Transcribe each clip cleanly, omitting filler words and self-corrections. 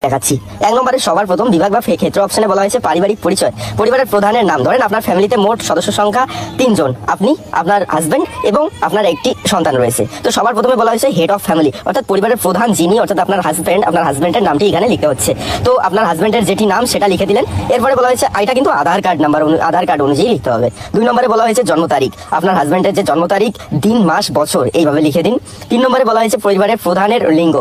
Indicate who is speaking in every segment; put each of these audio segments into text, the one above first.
Speaker 1: দেখাচ্ছি। 1 নম্বরে সবার প্রথম বিভাগ বা ক্ষেত্র অপশনে বলা হয়েছে পারিবারিক পরিচয়। পরিবারের প্রধানের নাম। ধরেন আপনার ফ্যামিলিতে মোট সদস্য সংখ্যা 3 জন, আপনি, আপনার হাজবেন্ড এবং আপনার একটি সন্তান রয়েছে। তো সবার প্রথমে বলা হয়েছে হেড অফ ফ্যামিলি, অর্থাৎ পরিবারের প্রধান যিনি, অর্থাৎ আপনার হাজবেন্ডের নামটি এখানে লিখতে হচ্ছে। তো আপনার হাজবেন্ডের যেটি নাম সেটা লিখে দিলেন। এরপরে বলা হয়েছে এটা কিন্তু আধার কার্ড অনুযায়ী লিখতে হবে। 2 নম্বরে বলা হয়েছে জন্ম তারিখ, আপনার হাজবেন্ডের যে জন্ম তারিখ, দিন, মাস, বছর এইভাবে লিখে দিন। 3 নম্বরে বলা হয়েছে পরিবারের প্রধানের লিঙ্গ,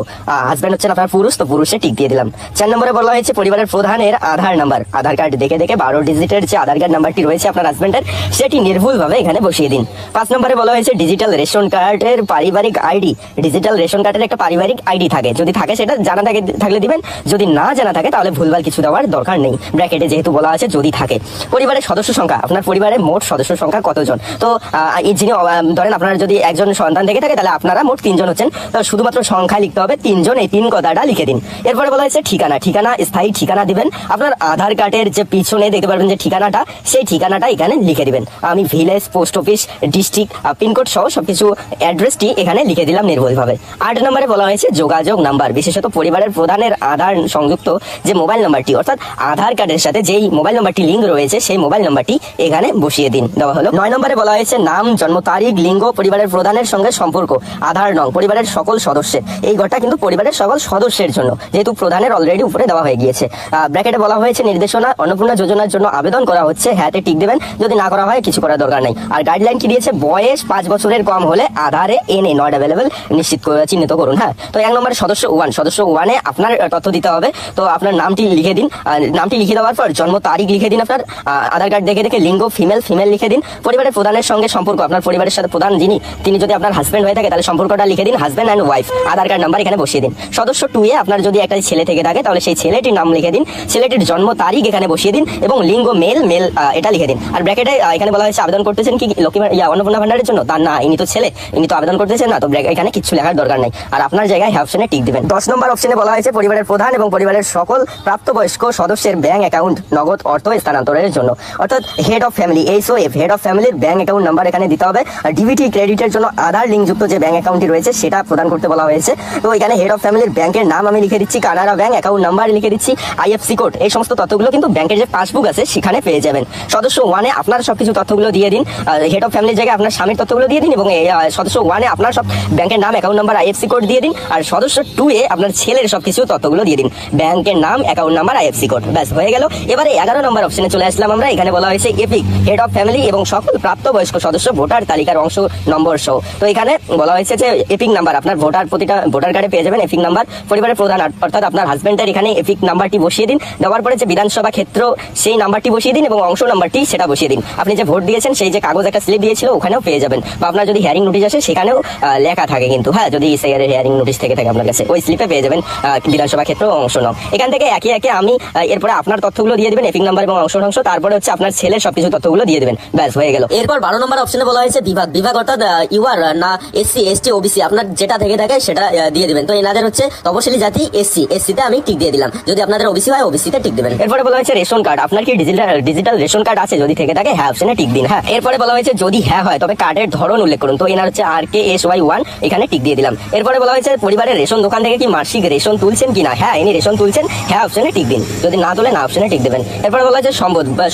Speaker 1: হাজবেন্ড হচ্ছেন আপনার পুরুষ, তো পুরুষে টিক দিয়ে দিলাম। 4 নম্বরে বলা হয়েছে পরিবারের প্রধানের আধার নাম্বার, আধার কার্ড দেখে 12 ডিজিটের যে আধার কার্ড নাম্বারটি রয়েছে আপনার হাজবেন্ডের, সেটি নির্ভুলভাবে এখানে বসিয়ে দিন। 5 নম্বরে বলা হয়েছে ডিজিটাল রেশন কার্ডের পারিবারিক আইডি, ডিজিটাল রেশন কার্ডের একটা পারিবারিক আইডি থাকে, যদি থাকে সেটা জানা থাকলে দিবেন, যদি না জানা থাকে তাহলে ভুলভাল কিছু দেওয়ার দরকার নেই, ব্র্যাকেটে যেহেতু বলা আছে যদি থাকে। পরিবারের সদস্য সংখ্যা, আপনার পরিবারের মোট সদস্য সংখ্যা কতজন। তো যিনি ধরেন আপনার যদি একজন সন্তান থেকে থাকে তাহলে আপনারা মোট 3 জন হচ্ছেন, তো শুধুমাত্র সংখ্যা লিখতে হবে 3 জন, এই 3 কথাটা লিখে দিন। এরপরে বলা হয়েছে ঠিকানা, স্থায়ী ঠিকানা দিবেন। আপনার আধার কার্ডের যে পিছনে দেখতে পারবেন যে ঠিকানাটা, সেই ঠিকানাটা এখানে লিখে দিবেন। আমি village, post office, district, pincode সহ সবকিছু অ্যাড্রেসটি এখানে লিখে দিলাম নির্ভুলভাবে। 8 নম্বরে বলা হয়েছে যোগাযোগ নাম্বার, বিশেষত পরিবারের প্রধানের আধার সংযুক্ত যে মোবাইল নাম্বারটি, অর্থাৎ আধার কার্ডের সাথে যেই মোবাইল নাম্বারটি লিঙ্ক রয়েছে সেই মোবাইল নাম্বারটি এখানে বসিয়ে দিন, দেওয়া হলো। 9 নম্বরে বলা হয়েছে নাম, জন্ম তারিখ, লিঙ্গ, পরিবারের প্রধানের সঙ্গে সম্পর্ক, আধার নং, পরিবারের সকল সদস্যের। এই ঘরটা কিন্তু পরিবারের সকল সদস্যের জন্য, যেহেতু প্রধানের অলরেডি উপরে দেওয়া হয়ে গিয়েছে। ব্র্যাকেটে বলা হয়েছে নির্দেশনা অন্নপূর্ণা যোজনার জন্য আবেদন করা হচ্ছে, হ্যাঁতে টিক দেবেন, যদি না করা হয় কিছু করার দরকার নেই। আর গাইডলাইন কি দিয়েছে, বয়স 5 বছরের কম হলে আধারে এনএ নট অ্যাভেলেবল চিহ্নিত করুন। হ্যাঁ, তো 1 নম্বরে সদস্য 1 এ আপনার তথ্য দিতে হবে। তো আপনার নামটি লিখে দিন, নামটি লিখে দেওয়ার পর জন্ম তারিখ লিখে দিন, আপনার আধার কার্ড দেখে লিঙ্গ ফিমেল লিখে দিন। পরিবারের প্রধানের সঙ্গে সম্পর্ক, আপনার পরিবারের সাথে প্রধান যিনি, তিনি যদি আপনার হাজবেন্ড হয়ে থাকে তাহলে সম্পর্কটা লিখে দিন, husband and wife, Aadhaar card number এখানে বসিয়ে দিন। সদস্য 2 এ আপনার যদি একটা ছেলে থেকে থাকে তাহলে সেই ছেলেটির নাম লিখে দিন, ছেলেটির জন্ম তারিখ এখানে বসিয়ে দিন এবং লিঙ্গ মেল এটা লিখে দিন। আর ব্র্যাকেটে এখানে বলা হয়েছে আবেদন করতেছেন কি লক্ষ্মী অন্নপূর্ণা ভান্ডারের জন্য, তার না, ইনি তো ছেলে, ইনি তো আবেদন করতেছেন না, তো এখানে কিছু লেখার দরকার নেই, আর আপনার জায়গায় হ্যাঁ অপশনে টিক দিবেন। 10 নম্বর অপশনে বলা হয়েছে পরিবারের প্রধান এবং পরিবারের সকল প্রাপ্তবয়স্ক সদস্যের ব্যাংক অ্যাকাউন্ট নগদ অর্থ স্থানান্তরের জন্য, অর্থাৎ head of family, HOF, head of ফ্যামিলির ব্যাংক অ্যাকাউন্ট নাম্বার এখানে দিতে হবে। আর ডিবিটি ক্রেডিটের জন্য আধার লিঙ্কযুক্ত যে ব্যাংক অ্যাকাউন্টটি রয়েছে সেটা প্রদান করতে বলা হয়েছে। তো এখানে হেড অফ ফ্যামিলির ব্যাংকের নাম আমি লিখে দিচ্ছি, কানাড়া ব্যাংক, অ্যাকাউন্ট নাম্বার লিখে দিচ্ছি, IFSC কোড, এই সমস্ত তথ্যগুলো কিন্তু ব্যাংকের যে পাসবুক আছে সেখানে পেয়ে যাবেন। সদস্য 1 এ আপনার সবকিছু তথ্যগুলো দিয়ে দিন, হেড অফ ফ্যামিলির জায়গায় আপনার স্বামীর তথ্যগুলো দিয়ে দিন এবং সদস্য 1 এ আপনার সব ব্যাংকের নাম, অ্যাকাউন্ট নাম্বার, IFSC কোড দিয়ে দিন। আর সদস্য 2 এ আপনার ছেলের সবকিছু তথ্যগুলো দিয়ে দিন, ব্যাংকের নাম, অ্যাকাউন্ট নাম্বার, IFSC কোড, ব্যাস হয়ে গেল। এবারে 11 নম্বর অপশনে চলে আসলাম আমরা। এখানে বলা হয়েছে এপিক, হেড অফ ফ্যামিলি এবং সকল প্রাপ্তবয়স্ক সদস্য ভোটার তালিকার অংশ নম্বর সহ। তো এখানে বলা হয়েছে যে এপিক নাম্বার আপনার প্রতিটা ভোটার কার্ডে পেয়ে যাবেন এপিক নাম্বার। পরিবারের প্রধান অর্থাৎ আপনার হাজবেন্ডের এখানে এপিক নাম্বারটি বসিয়ে দিন, দেওয়ার পরে যে বিধানসভা ক্ষেত্র সেই নাম্বারটি বসিয়ে দিন এবং অংশ নাম্বারটি সেটা বসিয়ে দিন। আপনি যে ভোট দিয়েছেন সেই যে কাগজ একটা স্লিপ দিয়েছিল ওখানেও পেয়ে যাবেন, বা আপনার যদি হিয়ারিং নোটিশ আসে সেখানেও লেখা থাকে কিন্তু, হ্যাঁ, যদি সিআর হিয়ারিং নোটিশ থেকে থাকে আপনার কাছে ওই স্লিপে পেয়ে যাবেন বিধানসভা ক্ষেত্র অংশ নাম। এখান থেকে একে আমি এরপরে আপনার তথ্যগুলো দিয়ে দিবেন, এপিক নাম্বার এবং অংশ, তারপরে হচ্ছে আপনার ছেলের সবকিছু তথ্যগুলো দিয়ে দিবেন, ব্যাস হয়ে গেল। এরপর 12 নম্বর অপশনে বলা হয়েছে বিভাগ, অর্থাৎ ইউআর না SC ST OBC, আপনার যেটা থেকে থাকে সেটা দিয়ে দিবেন। তো এনাদের হচ্ছে তপশিলি জাতি SC তে আমি টিক দিয়ে দিলাম, যদি আপনাদের OBC হয় OBC তে টিক দিবেন। এরপরে বলা হয়েছে রেশন কার্ড, আপনার কি ডিজিটাল রেশন কার্ড আছে, যদি থেকে থাকে হ্যাঁ অপশনে টিক দিন। হ্যাঁ, এরপরে বলা হয়েছে যদি হ্যাঁ হয় তবে কার্ডের ধরন উল্লেখ করুন, তো এনার হচ্ছে RKSY1, এখানে টিক দিয়ে দিলাম। এরপরে বলা হয়েছে পরিবারের রেশন দোকান থেকে কি মাসিক রেশন তুলছেন কিনা, হ্যাঁ ইনি রেশন তুলছেন, হ্যাঁ অপশনে টিক দিন, যদি না তোলে না অপশনে টিক দেবেন। এরপরে বলা হয়েছে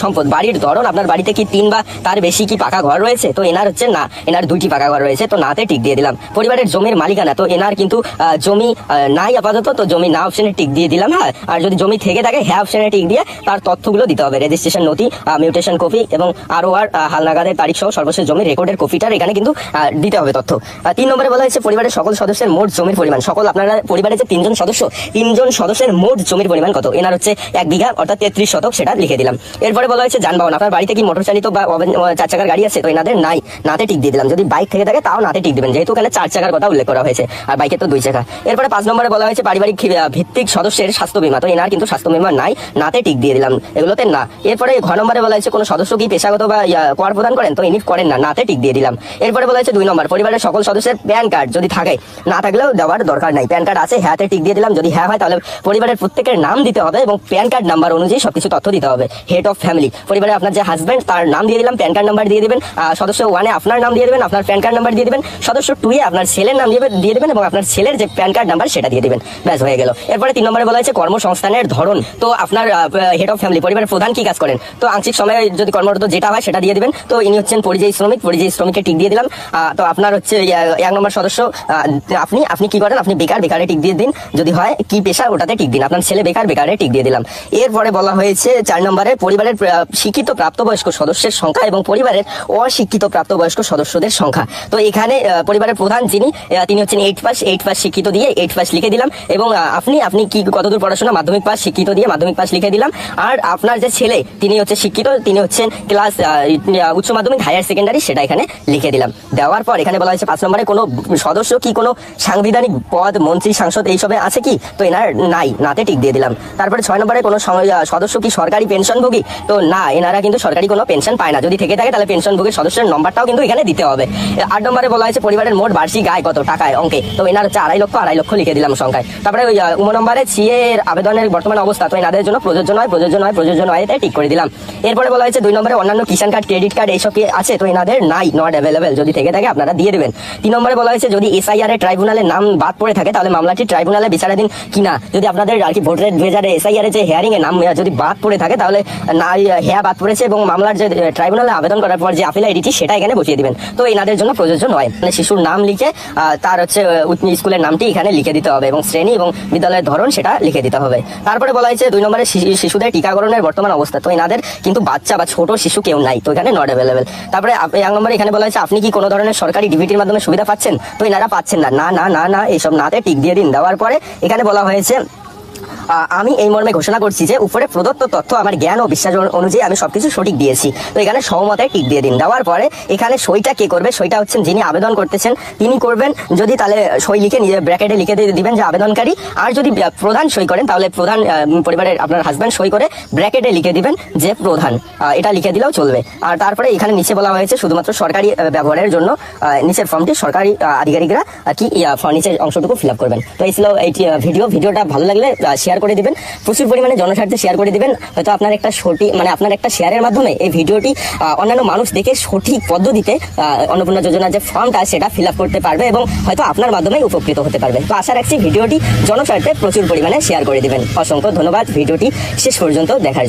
Speaker 1: সম্পদ, বাড়ির ধরন, আপনার বাড়িতে কি 3 বা তার বেশি কি পাকা ঘর রয়েছে, তো এনার হচ্ছে না, এনার 2টি পাকা ঘর রয়েছে, তো নাতে টিক দিয়ে দিলাম। পরিবারের জমির মালিকানা, তো এনার কিন্তু জমি নাই আপাতত, তো জমি না অপশনে টিক দিয়ে দিলাম। হ্যাঁ, আর যদি জমি থেকে থাকে হ্যাঁ অপশনে টিক দিয়ে তার তথ্যগুলো দিতে হবে, রেজিস্ট্রেশন নথি, মিউটেশন কপি এবং ROR হালনাগাদের তারিখ সহ সর্বশেষ জমির রেকর্ডের কপিটার এখানে কিন্তু দিতে হবে তথ্য। 3 নম্বরে বলা হয়েছে পরিবারের সকল সদস্যের মোট জমির পরিমাণ, আপনারা পরিবারের যে 3 জন সদস্য, 3 জন সদস্যের মোট জমির পরিমাণ কত, এনার হচ্ছে 1 বিঘা অর্থাৎ 33 শতক, সেটা লিখে দিলাম। এরপরে বলা হয়েছে যানবাহন, আপনার বাড়িতে কি মোটর চালিত বা 4 চাকার গাড়ি আছে, তো এনাদের নাই, নাতে টিক দিয়ে দিলাম। যদি বাইক থেকে থাকে তাও নাতে টিক দিবেন, যেহেতু এখানে 4 চাকার কথা উল্লেখ করা হয়েছে আর বাইকের তো 2 চাকা। এরপরে 5 নম্বরে বলা হয়েছে পারিবারিক ভিত্তিক সদস্যের স্বাস্থ্য বীমা, তো এনার কিন্তু স্বাস্থ্য বীমা নাই, নাতে টিক দিয়ে দিলাম, এগুলোতে না। এরপরে ঘ নম্বরে বলা হয়েছে কোনো সদস্য কি পেশাগত বা কর প্রদান করেন, তো ইনি করেন না, নাতে টিক দিয়ে দিলাম। এরপরে বলা হয়েছে 2 নম্বর পরিবারের সকল সদস্যের প্যান কার্ড যদি থাকে, না থাকলেও দেওয়ার দরকার নাই, প্যান কার্ড আছে হ্যাঁতে টিক দিয়ে দিলাম। যদি হ্যাঁ হয় তাহলে পরিবারের প্রত্যেকের নাম দিতে হবে এবং প্যান কার্ড নাম্বার অনুযায়ী সবকিছু তথ্য দিতে হবে। হেড অফ ফ্যামিলি, পরিবারে আপনার যে হাজবেন্ড তার নাম দিয়ে দিলাম, প্যান কার্ড নাম্বার দিয়ে দিবেন। সদস্য 1 এ আপনার নাম দিয়ে দিবেন, আপনার প্যান কার্ড নাম্বার দিয়ে দিবেন। সদস্য 2 এ আপনার ছেলের নাম দিয়ে দিবেন এবং আপনার ছেলের যে প্যান কার্ড নাম্বার সেটা দিয়ে দিবেন, ব্যাস হয়ে গেল। এরপরে 3 নম্বরে বলা হয়েছে কর্মসংস্থানের ধরন। তো আপনার হেড অফ ফ্যামিলি, পরিবারের প্রধান কি কাজ করেন? তো আংশিক সময়ে যদি কর্মরত যেটা হয় সেটা দিয়ে দিবেন। তো ইনি হচ্ছেন পরিযায়ী শ্রমিক, পরিযায়ী শ্রমিকের টিক দিয়ে দিলাম। তো আপনার হচ্ছে 1 নম্বর সদস্য আপনি কি করেন? আপনি বেকার, বেকারে টিক দিয়ে দিন। যদি হয় কি পেশা ওটাতে টিক দিন। আপনার ছেলে বেকার, বেকারে টিক দিয়ে দিলাম। এরপরে বলা হয়েছে 4 নম্বরে পরিবারের শিক্ষিত প্রাপ্তবয়স্ক সদস্যের সংখ্যা এবং পরিবারের অশিক্ষিত প্রাপ্তবয়স্ক সদস্যদের সংখ্যা। তো এখানে পরিবারের প্রধান যিনি তিনি হচ্ছেন 8 পাস শিক্ষিত দিয়ে 8 পাস লিখে দিলাম। এবং আপনি কি কতদূর পড়াশোনা? মাধ্যমিক পাস শিক্ষিত দিয়ে মাধ্যমিক পাস লিখে দিলাম। আর আপনার যে ছেলে তিনি হচ্ছে শিক্ষিত, তিনি হচ্ছেন ক্লাস উচ্চ মাধ্যমিক হায়ার সেকেন্ডারি, সেটা এখানে লিখে দিলাম। দেওয়ার পর এখানে বলা হয়েছে 5 নম্বরে কোনো সদস্য কি কোনো সাংবিধানিক পদ, মন্ত্রী, সাংসদ এইসবে আছে কি? তো এনার নাই, নাতে টিক দিয়ে দিলাম। তারপরে 6 নম্বরে কোনো সদস্য কি সরকারি পেনশনভোগী? তো না, এনারা কিন্তু সরকারি কোনো পেনশন পায় না। যদি থেকে থাকে তাহলে পেনশনভোগীর সদস্যের নম্বরটাও কিন্তু এখানে দিতে হবে। 8 নম্বরে বলা হয়েছে পরিবারের মোট বার্ষিক আয় কত টাকায় অঙ্কে? তো এনার হচ্ছে 2.5 লক্ষ লিখে দিলাম সংখ্যায়। তারপরে 9 নম্বরে সিএ এর আবেদনের বর্তমান অবস্থা। তো এনাদের জন্য প্রযোজ্য নয় এতে টিক করে দিলাম। এরপরে বলা হয়েছে 2 নম্বরে অন্যান্য কিষাণ কার্ড, ক্রেডিট কার্ড এইসব কি আছে? তো এনাদের নাই, নট অ্যাভেলেবেল। যদি থেকে থাকে আপনারা দিয়ে দেবেন। 3 নম্বরে বলা হয়েছে যদি এসআইআর এর ট্রাইব্যুনালের নাম বাদ পড়ে থাকে তাহলে মামলাটি ট্রাইব্যুনালে বিচারাধীন কিনা। যদি আপনাদের আর কি ভোটের 2000 এসআইআর এর যে হেয়ারিং এর নাম যদি বাদ পড়ে থাকে তাহলে না, হ্যাঁ বাদ পড়েছে এবং মামলার যে ট্রাইব্যুনালে আবেদন করার পর যে আপিল আইডিটি সেটা এখানে বসিয়ে দিবেন। তো এনাদের জন্য প্রযোজ্য নয়। মানে শিশুর নাম লিখে তার হচ্ছে স্কুলের নামটি এখানে লিখে দিতে হবে এবং শ্রেণী এবং বিদ্যালয়ের ধরন সেটা লিখে দিতে হবে। তারপরে বলা হয়েছে 2 নম্বরে শিশুদের টিকাকরণের বর্তমান অবস্থা। তো এনাদের কিন্তু বাচ্চা বা ছোট শিশু কেউ নাই, তো এখানে নট অ্যাভেলেবেল। তারপরে 1 নম্বরে এখানে বলা হয়েছে আপনি কি কোনো ধরনের সরকারি ডিবিটির মাধ্যমে সুবিধা পাচ্ছেন? তো এনারা পাচ্ছেন না, এইসব নাতে টিক দিয়ে দিন। দেওয়ার পরে এখানে বলা হয়েছে আমি এই মর্মে ঘোষণা করছি যে উপরে প্রদত্ত তথ্য আমার জ্ঞান ও বিশ্বাস অনুযায়ী আমি সবকিছু সঠিক দিয়েছি। তো এখানে সহমতে টিক দিয়ে দিন। দেওয়ার পরে এখানে সইটা কে করবে? সইটা হচ্ছেন যিনি আবেদন করতেছেন তিনি করবেন। যদি তাহলে সই লিখে নিজে ব্র্যাকেটে লিখে দিবেন যে আবেদনকারী। আর যদি প্রধান সই করেন তাহলে প্রধান, পরিবারের আপনার হাজব্যান্ড সই করে ব্র্যাকেটে লিখে দিবেন যে প্রধান। এটা লিখে দিলেও চলবে। আর তারপরে এখানে নিচে বলা হয়েছে শুধুমাত্র সরকারি ব্যবহারের জন্য নিচের ফর্মটি সরকারি আধিকারিকরা কি নিচের অংশটুকু ফিল আপ করবেন। তো এই ছিল এই ভিডিওটা ভালো লাগলে শেয়ার করে দিবেন, প্রচুর পরিমাণে জনস্বার্থে শেয়ার করে দিবেন। হয়তো আপনার একটা আপনার একটা শেয়ারের মাধ্যমে এই ভিডিওটি অন্যান্য মানুষ দেখে সঠিক পদ্ধতিতে অন্নপূর্ণা যোজনার যে ফর্মটা সেটা ফিল আপ করতে পারবে এবং হয়তো আপনার মাধ্যমেই উপকৃত হতে পারবে। তো আশা রাখছি ভিডিওটি জনস্বার্থে প্রচুর পরিমাণে শেয়ার করে দিবেন। অসংখ্য ধন্যবাদ ভিডিওটি শেষ পর্যন্ত দেখার জন্য।